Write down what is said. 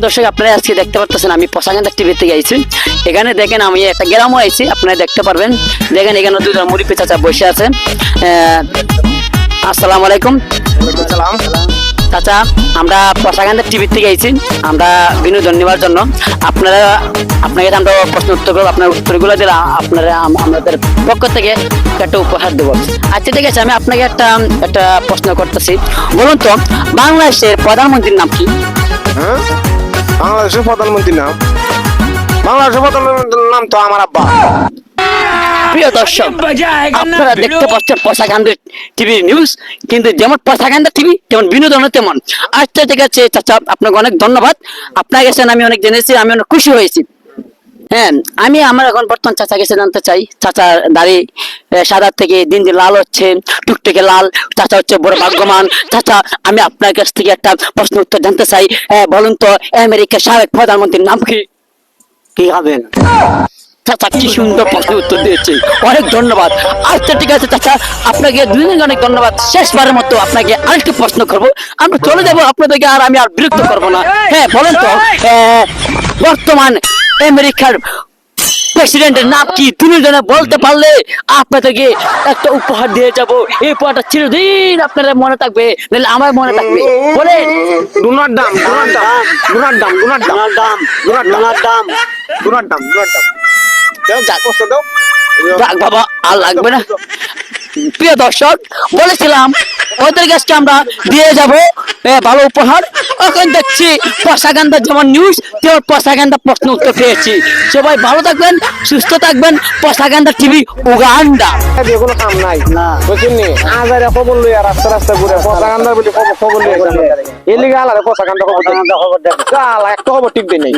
দর্শক আপনারা আজকে দেখতে পাচ্ছেন আমি পশাগান্ধা টিভিতে গেছি। এখানে দেখেন আমি একটা গ্রামও আইছি, আপনারা দেখতে পারবেন। দেখেন এখানে দুজন মুরব্বি চাচা বসে আছে। আসসালামু আলাইকুম। সালাম। চাচা, আমরা পশাগান্ধা টিভি থেকে আইছি, আমরা বিনোদন নেওয়ার জন্য। আপনাকে আমরা প্রশ্ন উত্তর করবো, আপনার উত্তরগুলো দিলে আপনারা আমাদের পক্ষ থেকে একটা উপহার দেবো। আচ্ছা ঠিক আছে, আমি আপনাকে একটা প্রশ্ন করতেছি। বলুন তো, বাংলাদেশের প্রধানমন্ত্রীর নাম কি? হ্যাঁ, বাংলাদেশের প্রধানমন্ত্রীর নাম তো আমার আব্বা। প্রিয় দর্শক, আপনারা দেখতে পাচ্ছেন পশাগান্ধা টিভি নিউজ, কিন্তু যেমন পশাগান্ধা টিভি তেমন বিনোদন তেমন। আচ্ছা ঠিক আছে চাচা, আপনাকে অনেক ধন্যবাদ। আপনার কাছে আমি অনেক জেনেছি, আমি অনেক খুশি হয়েছি। হ্যাঁ, আমি আমার এখন বর্তমান চাচা কাছে জানতে চাই, চাচার দাড়ি সাদা থেকে দিন দিন লাল হচ্ছে, টুকটুকে লাল। চাচা হচ্ছে বড় ভাগ্যবান। চাচা, আমি আপনার কাছ থেকে একটা প্রশ্ন উত্তর জানতে চাই। বলুন তো, আমেরিকার সাবেক প্রধানমন্ত্রীর নাম কি? কি হবেন? চাচা কি সুন্দর প্রশ্ন উত্তর দিয়েছে, অনেক ধন্যবাদ। আচ্ছা ঠিক আছে চাচা, আপনাকে দুজনকে অনেক ধন্যবাদ। শেষবারের মতো আপনাকে আরেকটি প্রশ্ন করবো, আমরা চলে যাবো আপনাদেরকে, আর আমি আর বিরক্ত করবো না। হ্যাঁ বলেন তো, বর্তমান আমেরিকার প্রেসিডেন্টের নাম কি? দুজনে বলতে পারলে আপনাদেরকে একটা উপহার দিয়ে যাব। এই উপহারটা চিরদিন আপনারা মনে থাকবে, নাহলে আমার মনে থাকবে। বলেন। ডোনাল্ড দাম। যাক বাবা, আর লাগবে না। প্রিয় দর্শক, বলেছিলাম ওদের কাছে আমরা দিয়ে যাব ভালো উপহার। এখন দেখছি পশাগান্ধা যেমন নিউজ তেমন পশাগান্ধা প্রশ্ন উত্তর পেয়েছি। সবাই ভালো থাকবেন, সুস্থ থাকবেন। পশাগান্ধা টিভি উগান্ডা। কোনো কাম নাই বুঝলি, আজ আর খবর লই আর রাস্তা রাস্তা ঘুরে পশাগান্ধার বলি খবর লই এলিগাল আর পশাগান্ধা খবর একটা খবর ঠিক দেয় নাই।